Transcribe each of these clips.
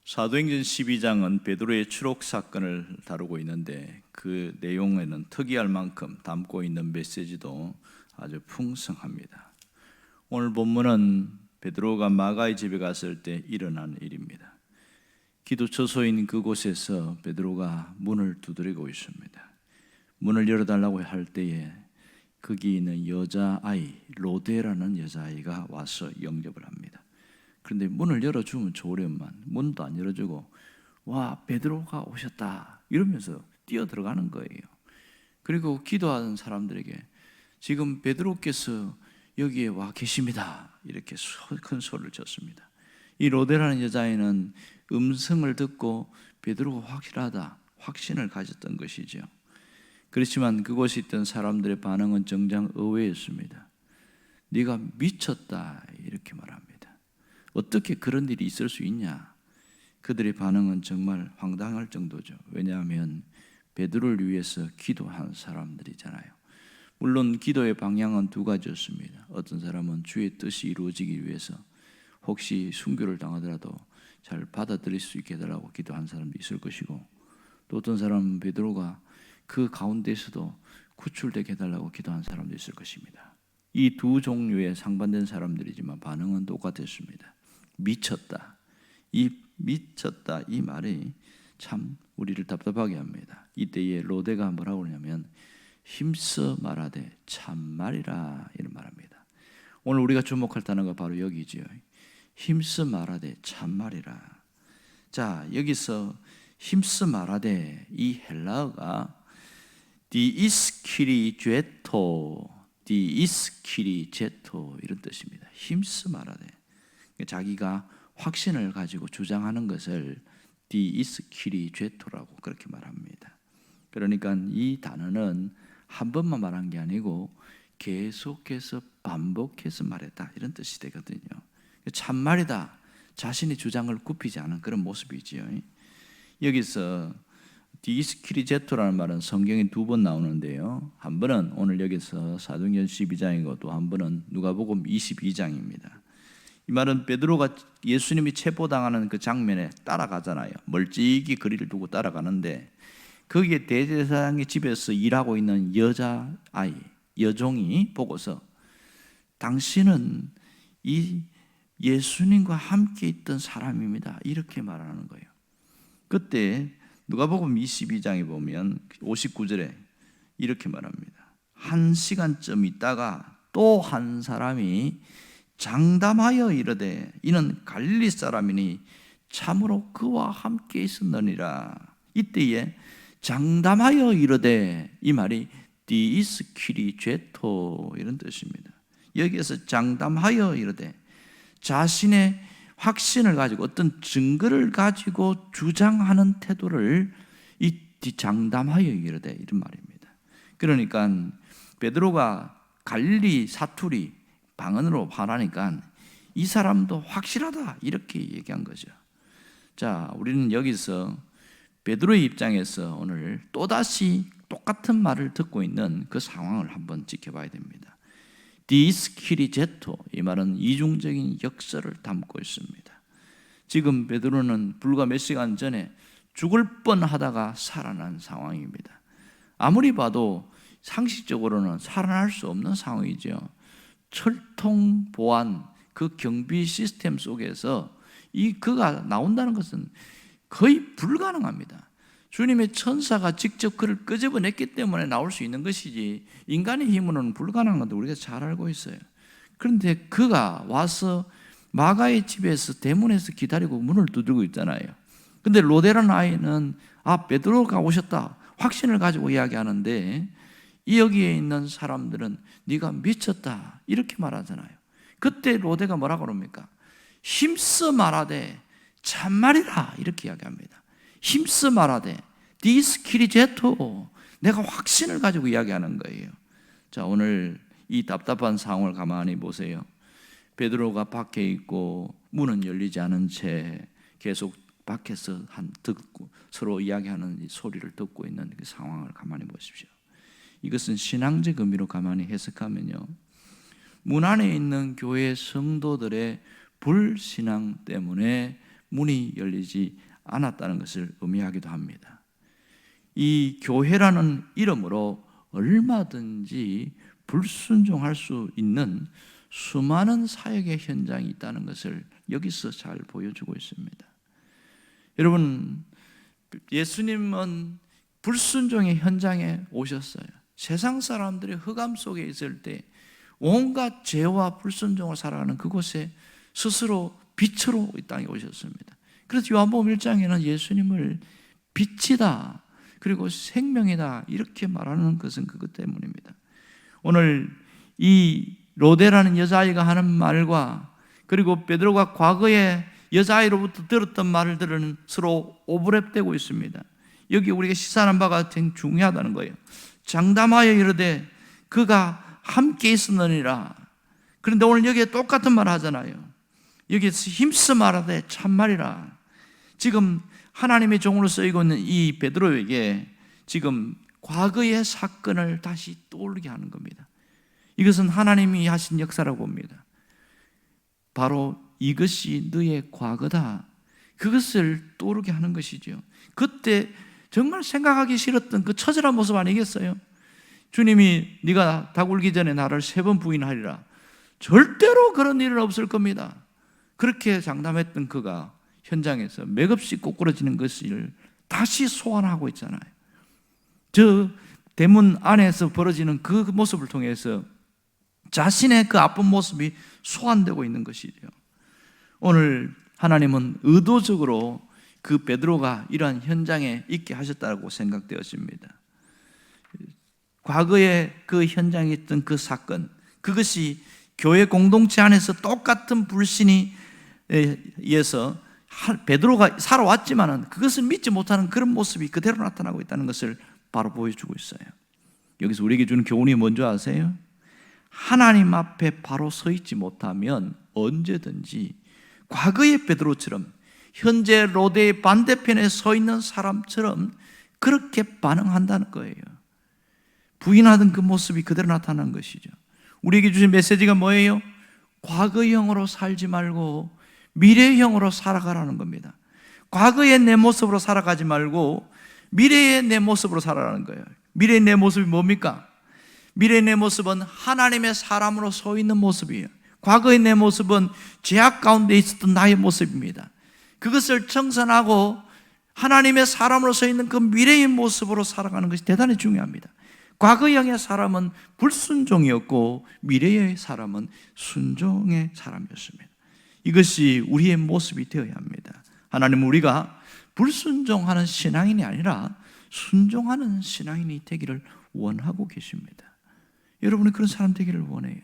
사도행전 12장은 베드로의 추록 사건을 다루고 있는데 그 내용에는 특이할 만큼 담고 있는 메시지도 아주 풍성합니다. 오늘 본문은 베드로가 마가의 집에 갔을 때 일어난 일입니다. 기도 처소인 그곳에서 베드로가 문을 두드리고 있습니다. 문을 열어달라고 할 때에 거기 있는 여자아이 로데라는 여자아이가 와서 영접을 합니다. 그런데 문을 열어주면 좋으련만 문도 안 열어주고 와 베드로가 오셨다 이러면서 뛰어 들어가는 거예요. 그리고 기도하는 사람들에게 지금 베드로께서 여기에 와 계십니다 이렇게 큰 소리를 쳤습니다. 이 로데라는 여자아이는 음성을 듣고 베드로가 확실하다 확신을 가졌던 것이죠. 그렇지만 그곳에 있던 사람들의 반응은 정작 의외였습니다. 네가 미쳤다 이렇게 말합니다. 어떻게 그런 일이 있을 수 있냐? 그들의 반응은 정말 황당할 정도죠. 왜냐하면 베드로를 위해서 기도한 사람들이잖아요. 물론 기도의 방향은 두 가지였습니다. 어떤 사람은 주의 뜻이 이루어지기 위해서 혹시 순교를 당하더라도 잘 받아들일 수 있게 해달라고 기도한 사람도 있을 것이고, 또 어떤 사람은 베드로가 그 가운데서도 구출되게 해달라고 기도한 사람도 있을 것입니다. 이 두 종류의 상반된 사람들이지만 반응은 똑같았습니다. 미쳤다. 이 미쳤다 이 말이 참 우리를 답답하게 합니다. 이때에 로데가 뭐라고 그러냐면 힘써 말하되 참말이라 이런 말합니다. 오늘 우리가 주목할 단어가 바로 여기지요. 힘써 말하되 참말이라. 자, 여기서 힘써 말하되 이 헬라어가 디이스키리제토 이런 뜻입니다. 힘써 말하되 자기가 확신을 가지고 주장하는 것을 디이스키리제토라고 그렇게 말합니다. 그러니까 이 단어는 한 번만 말한 게 아니고 계속해서 반복해서 말했다 이런 뜻이 되거든요. 참말이다. 자신의 주장을 굽히지 않은 그런 모습이지요. 여기서 디이스키리제토라는 말은 성경에 두 번 나오는데요. 한 번은 오늘 여기서 사도행전 12장이고 또 한 번은 누가복음 22장입니다. 이 말은 베드로가 예수님이 체포당하는 그 장면에 따라가잖아요. 멀찍이 거리를 두고 따라가는데 거기에 대제사장의 집에서 일하고 있는 여자아이, 여종이 보고서 당신은 이 예수님과 함께 있던 사람입니다. 이렇게 말하는 거예요. 그때 누가복음 22장에 보면 59절에 이렇게 말합니다. 1시간쯤 있다가 또 한 사람이 장담하여 이르되 이는 갈릴리 사람이니 참으로 그와 함께 있었느니라. 이때에 장담하여 이르되 이 말이 디이스키리제토 이런 뜻입니다. 여기에서 장담하여 이르되 자신의 확신을 가지고 어떤 증거를 가지고 주장하는 태도를 이 장담하여 이르되 이런 말입니다. 그러니까 베드로가 갈릴리 사투리 방언으로 말하니까 이 사람도 확실하다 이렇게 얘기한 거죠. 자, 우리는 여기서 베드로의 입장에서 오늘 또다시 똑같은 말을 듣고 있는 그 상황을 한번 지켜봐야 됩니다. 디스키리제토 이 말은 이중적인 역설을 담고 있습니다. 지금 베드로는 불과 몇 시간 전에 죽을 뻔하다가 살아난 상황입니다. 아무리 봐도 상식적으로는 살아날 수 없는 상황이죠. 철통 보안 그 경비 시스템 속에서 그가 나온다는 것은 거의 불가능합니다. 주님의 천사가 직접 그를 끄집어냈기 때문에 나올 수 있는 것이지 인간의 힘으로는 불가능한 것도 우리가 잘 알고 있어요. 그런데 그가 와서 마가의 집에서 대문에서 기다리고 문을 두드리고 있잖아요. 그런데 로데라는 아이는 베드로가 오셨다 확신을 가지고 이야기하는데 이 여기에 있는 사람들은 네가 미쳤다 이렇게 말하잖아요. 그때 로데가 뭐라고 그럽니까? 힘써 말하되 참말이라 이렇게 이야기합니다. 힘써 말하되 디스키리제토 내가 확신을 가지고 이야기하는 거예요. 자, 오늘 이 답답한 상황을 가만히 보세요. 베드로가 밖에 있고 문은 열리지 않은 채 계속 밖에서 듣고 서로 이야기하는 이 소리를 듣고 있는 그 상황을 가만히 보십시오. 이것은 신앙적 의미로 가만히 해석하면요, 문 안에 있는 교회 성도들의 불신앙 때문에 문이 열리지 않았다는 것을 의미하기도 합니다. 이 교회라는 이름으로 얼마든지 불순종할 수 있는 수많은 사역의 현장이 있다는 것을 여기서 잘 보여주고 있습니다. 여러분, 예수님은 불순종의 현장에 오셨어요. 세상 사람들이 흑암 속에 있을 때 온갖 죄와 불순종을 살아가는 그곳에 스스로 빛으로 이 땅에 오셨습니다. 그래서 요한복음 1장에는 예수님을 빛이다, 그리고 생명이다, 이렇게 말하는 것은 그것 때문입니다. 오늘 이 로데라는 여자아이가 하는 말과 그리고 베드로가 과거에 여자아이로부터 들었던 말들은 서로 오버랩되고 있습니다. 여기 우리가 시사하는 바가 굉장히 중요하다는 거예요. 장담하여 이르되 그가 함께 있었느니라. 그런데 오늘 여기에 똑같은 말 하잖아요. 여기에서 힘써 말하되 참말이라. 지금 하나님의 종으로 쓰이고 있는 이 베드로에게 지금 과거의 사건을 다시 떠올리게 하는 겁니다. 이것은 하나님이 하신 역사라고 봅니다. 바로 이것이 너의 과거다, 그것을 떠오르게 하는 것이죠. 그때 정말 생각하기 싫었던 그 처절한 모습 아니겠어요? 주님이 네가 닭 울기 전에 나를 3번 부인하리라. 절대로 그런 일은 없을 겁니다. 그렇게 장담했던 그가 현장에서 맥없이 꼬꾸러지는 것을 다시 소환하고 있잖아요. 저 대문 안에서 벌어지는 그 모습을 통해서 자신의 그 아픈 모습이 소환되고 있는 것이죠. 오늘 하나님은 의도적으로 그 베드로가 이러한 현장에 있게 하셨다고 생각되었습니다. 과거에 그 현장에 있던 그 사건, 그것이 교회 공동체 안에서 똑같은 불신이 의해서 베드로가 살아왔지만은 그것을 믿지 못하는 그런 모습이 그대로 나타나고 있다는 것을 바로 보여주고 있어요. 여기서 우리에게 주는 교훈이 뭔지 아세요? 하나님 앞에 바로 서 있지 못하면 언제든지 과거의 베드로처럼 현재 로데의 반대편에 서 있는 사람처럼 그렇게 반응한다는 거예요. 부인하던 그 모습이 그대로 나타난 것이죠. 우리에게 주신 메시지가 뭐예요? 과거형으로 살지 말고 미래형으로 살아가라는 겁니다. 과거의 내 모습으로 살아가지 말고 미래의 내 모습으로 살아가는 거예요. 미래의 내 모습이 뭡니까? 미래의 내 모습은 하나님의 사람으로 서 있는 모습이에요. 과거의 내 모습은 죄악 가운데 있었던 나의 모습입니다. 그것을 청산하고 하나님의 사람으로 서 있는 그 미래의 모습으로 살아가는 것이 대단히 중요합니다. 과거형의 사람은 불순종이었고 미래의 사람은 순종의 사람이었습니다. 이것이 우리의 모습이 되어야 합니다. 하나님은 우리가 불순종하는 신앙인이 아니라 순종하는 신앙인이 되기를 원하고 계십니다. 여러분이 그런 사람 되기를 원해요.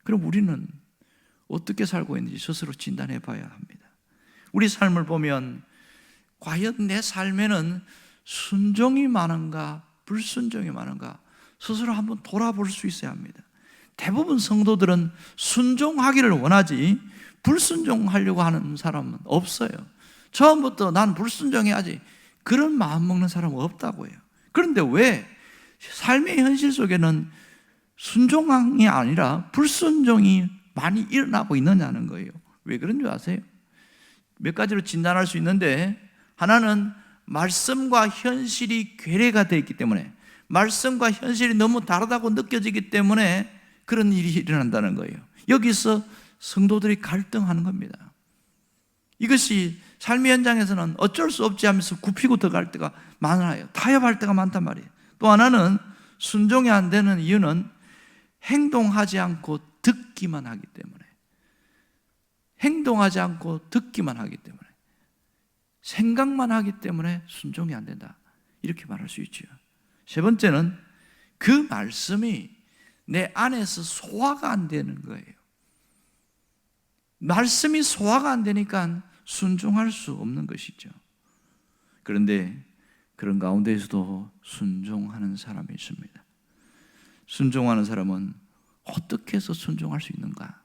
그럼 우리는 어떻게 살고 있는지 스스로 진단해 봐야 합니다. 우리 삶을 보면 과연 내 삶에는 순종이 많은가 불순종이 많은가 스스로 한번 돌아볼 수 있어야 합니다. 대부분 성도들은 순종하기를 원하지 불순종하려고 하는 사람은 없어요. 처음부터 난 불순종해야지 그런 마음 먹는 사람은 없다고 해요. 그런데 왜 삶의 현실 속에는 순종이 아니라 불순종이 많이 일어나고 있느냐는 거예요. 왜 그런 줄 아세요? 몇 가지로 진단할 수 있는데, 하나는 말씀과 현실이 괴례가 되어 있기 때문에, 말씀과 현실이 너무 다르다고 느껴지기 때문에 그런 일이 일어난다는 거예요. 여기서 성도들이 갈등하는 겁니다. 이것이 삶의 현장에서는 어쩔 수 없지 하면서 굽히고 들어갈 때가 많아요. 타협할 때가 많단 말이에요. 또 하나는 순종이 안 되는 이유는 행동하지 않고 듣기만 하기 때문에, 행동하지 않고 듣기만 하기 때문에, 생각만 하기 때문에 순종이 안 된다, 이렇게 말할 수 있죠. 세 번째는 그 말씀이 내 안에서 소화가 안 되는 거예요. 말씀이 소화가 안 되니까 순종할 수 없는 것이죠. 그런데 그런 가운데에서도 순종하는 사람이 있습니다. 순종하는 사람은 어떻게 해서 순종할 수 있는가?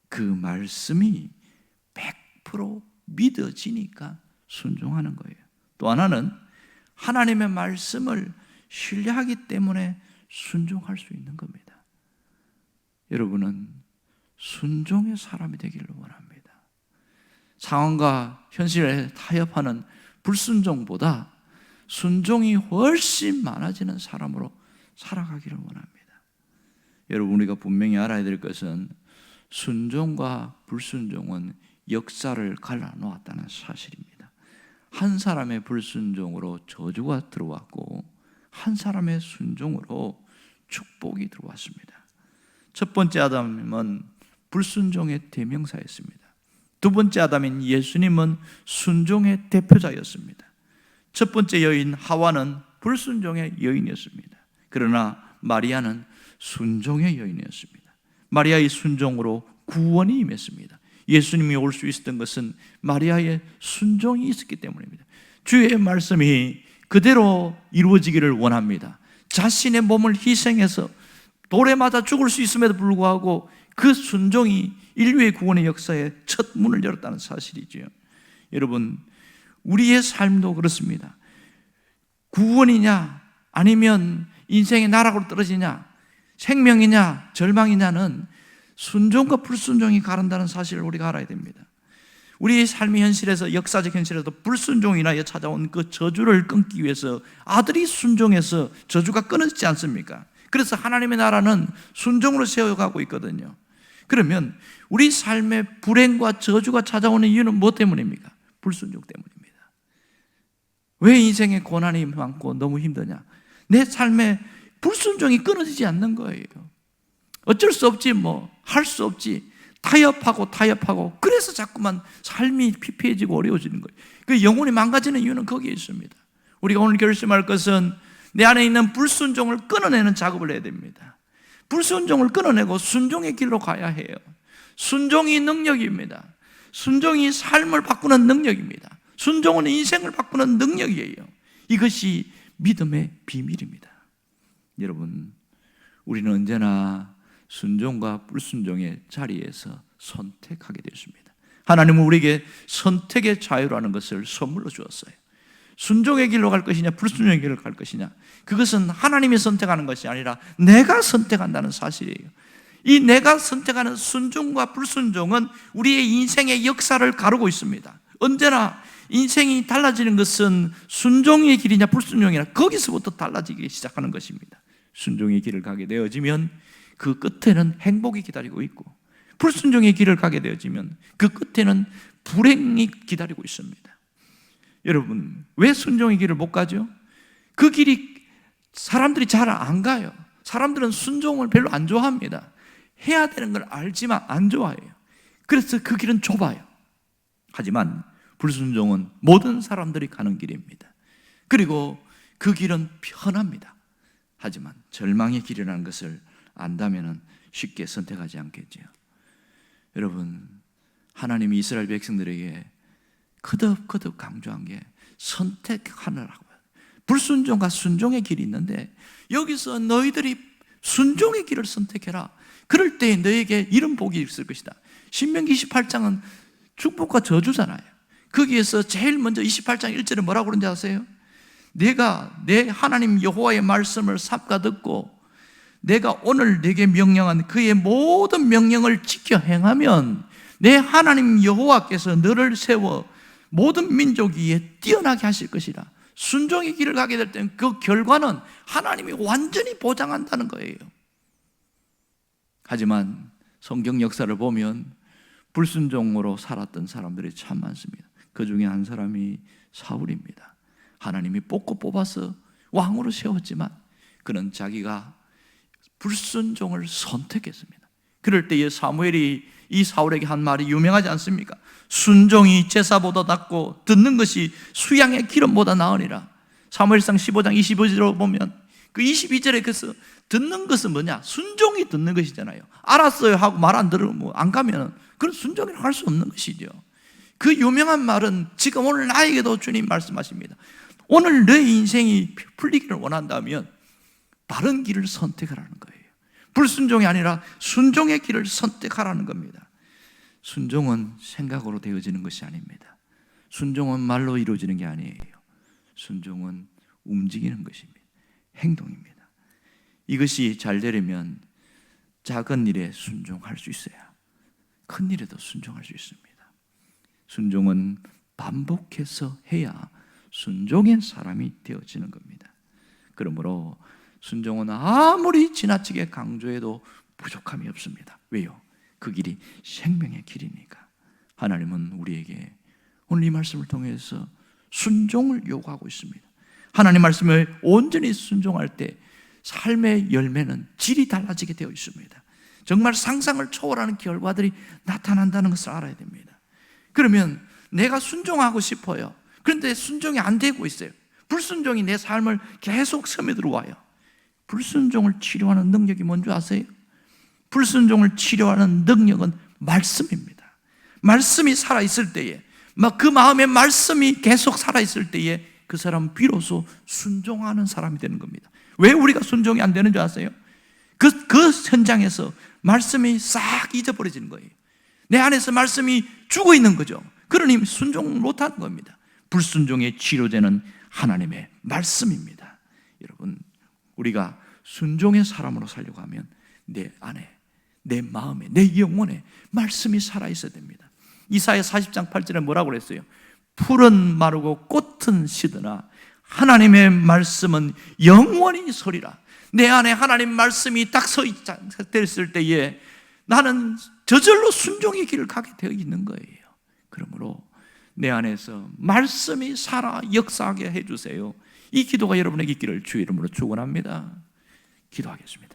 그 말씀이 100% 믿어지니까 순종하는 거예요. 또 하나는 하나님의 말씀을 신뢰하기 때문에 순종할 수 있는 겁니다. 여러분은 순종의 사람이 되기를 원합니다. 상황과 현실에 타협하는 불순종보다 순종이 훨씬 많아지는 사람으로 살아가기를 원합니다. 여러분, 우리가 분명히 알아야 될 것은 순종과 불순종은 역사를 갈라놓았다는 사실입니다. 한 사람의 불순종으로 저주가 들어왔고 한 사람의 순종으로 축복이 들어왔습니다. 첫 번째 아담은 불순종의 대명사였습니다. 두 번째 아담인 예수님은 순종의 대표자였습니다. 첫 번째 여인 하와는 불순종의 여인이었습니다. 그러나 마리아는 순종의 여인이었습니다. 마리아의 순종으로 구원이 임했습니다. 예수님이 올 수 있었던 것은 마리아의 순종이 있었기 때문입니다. 주의 말씀이 그대로 이루어지기를 원합니다. 자신의 몸을 희생해서 돌에 맞아 죽을 수 있음에도 불구하고 그 순종이 인류의 구원의 역사에 첫 문을 열었다는 사실이지요. 여러분, 우리의 삶도 그렇습니다. 구원이냐 아니면 인생의 나락으로 떨어지냐, 생명이냐 절망이냐는 순종과 불순종이 가른다는 사실을 우리가 알아야 됩니다. 우리의 삶의 현실에서, 역사적 현실에서 불순종이 인하여 찾아온 그 저주를 끊기 위해서 아들이 순종해서 저주가 끊어지지 않습니까? 그래서 하나님의 나라는 순종으로 세워가고 있거든요. 그러면 우리 삶의 불행과 저주가 찾아오는 이유는 무엇 때문입니까? 불순종 때문입니다. 왜 인생에 고난이 많고 너무 힘드냐? 내 삶에 불순종이 끊어지지 않는 거예요. 어쩔 수 없지, 할 수 없지, 타협하고 그래서 자꾸만 삶이 피폐해지고 어려워지는 거예요. 그 영혼이 망가지는 이유는 거기에 있습니다. 우리가 오늘 결심할 것은 내 안에 있는 불순종을 끊어내는 작업을 해야 됩니다. 불순종을 끊어내고 순종의 길로 가야 해요. 순종이 능력입니다. 순종이 삶을 바꾸는 능력입니다. 순종은 인생을 바꾸는 능력이에요. 이것이 믿음의 비밀입니다. 여러분, 우리는 언제나 순종과 불순종의 자리에서 선택하게 되었습니다. 하나님은 우리에게 선택의 자유라는 것을 선물로 주었어요. 순종의 길로 갈 것이냐 불순종의 길로 갈 것이냐, 그것은 하나님이 선택하는 것이 아니라 내가 선택한다는 사실이에요. 이 내가 선택하는 순종과 불순종은 우리의 인생의 역사를 가르고 있습니다. 언제나 인생이 달라지는 것은 순종의 길이냐 불순종이냐, 거기서부터 달라지기 시작하는 것입니다. 순종의 길을 가게 되어지면 그 끝에는 행복이 기다리고 있고, 불순종의 길을 가게 되어지면 그 끝에는 불행이 기다리고 있습니다. 여러분, 왜 순종의 길을 못 가죠? 그 길이 사람들이 잘 안 가요. 사람들은 순종을 별로 안 좋아합니다. 해야 되는 걸 알지만 안 좋아해요. 그래서 그 길은 좁아요. 하지만 불순종은 모든 사람들이 가는 길입니다. 그리고 그 길은 편합니다. 하지만 절망의 길이라는 것을 안다면 쉽게 선택하지 않겠죠. 여러분, 하나님이 이스라엘 백성들에게 거듭 강조한 게 선택하느라고요. 불순종과 순종의 길이 있는데 여기서 너희들이 순종의 길을 선택해라. 그럴 때 너에게 이런 복이 있을 것이다. 신명기 28장은 축복과 저주잖아요. 거기에서 제일 먼저 28장 1절에 뭐라고 그런지 아세요? 내가 내 하나님 여호와의 말씀을 삼가 듣고 내가 오늘 네게 명령한 그의 모든 명령을 지켜 행하면 내 하나님 여호와께서 너를 세워 모든 민족 위에 뛰어나게 하실 것이라. 순종의 길을 가게 될 때는 그 결과는 하나님이 완전히 보장한다는 거예요. 하지만 성경 역사를 보면 불순종으로 살았던 사람들이 참 많습니다. 그 중에 한 사람이 사울입니다. 하나님이 뽑아서 왕으로 세웠지만 그는 자기가 불순종을 선택했습니다. 그럴 때에 사무엘이 이 사울에게 한 말이 유명하지 않습니까? 순종이 제사보다 낫고 듣는 것이 수양의 기름보다 나으니라. 사무엘상 15장 25절로 보면 그 22절에 그래서 듣는 것은 뭐냐? 순종이 듣는 것이잖아요. 알았어요 하고 말 안 들으면 안 가면 그건 순종이라고 할 수 없는 것이죠. 그 유명한 말은 지금 오늘 나에게도 주님 말씀하십니다. 오늘 내 인생이 풀리기를 원한다면 바른 길을 선택하라는 거예요. 불순종이 아니라 순종의 길을 선택하라는 겁니다. 순종은 생각으로 되어지는 것이 아닙니다. 순종은 말로 이루어지는 게 아니에요. 순종은 움직이는 것입니다. 행동입니다. 이것이 잘 되려면 작은 일에 순종할 수 있어야 큰 일에도 순종할 수 있습니다. 순종은 반복해서 해야 순종의 사람이 되어지는 겁니다. 그러므로 순종은 아무리 지나치게 강조해도 부족함이 없습니다. 왜요? 그 길이 생명의 길이니까. 하나님은 우리에게 오늘 이 말씀을 통해서 순종을 요구하고 있습니다. 하나님 말씀에 온전히 순종할 때 삶의 열매는 질이 달라지게 되어 있습니다. 정말 상상을 초월하는 결과들이 나타난다는 것을 알아야 됩니다. 그러면 내가 순종하고 싶어요. 그런데 순종이 안 되고 있어요. 불순종이 내 삶을 계속 스며들어와요. 불순종을 치료하는 능력이 뭔지 아세요? 불순종을 치료하는 능력은 말씀입니다. 말씀이 살아있을 때에, 그 마음에 말씀이 계속 살아있을 때에 그 사람은 비로소 순종하는 사람이 되는 겁니다. 왜 우리가 순종이 안 되는 줄 아세요? 그 현장에서 말씀이 싹 잊어버려지는 거예요. 내 안에서 말씀이 죽어 있는 거죠. 그러니 순종 못하는 겁니다. 불순종의 치료제는 하나님의 말씀입니다. 여러분, 우리가 순종의 사람으로 살려고 하면 내 안에, 내 마음에, 내 영혼에 말씀이 살아있어야 됩니다. 이사야 40장 8절에 뭐라고 그랬어요? 풀은 마르고 꽃은 시드나 하나님의 말씀은 영원히 서리라. 내 안에 하나님 말씀이 딱 서 있을 때에 나는 저절로 순종의 길을 가게 되어 있는 거예요. 그러므로 내 안에서 말씀이 살아 역사하게 해주세요. 이 기도가 여러분에게 있기를 주의 이름으로 축원합니다. 기도하겠습니다.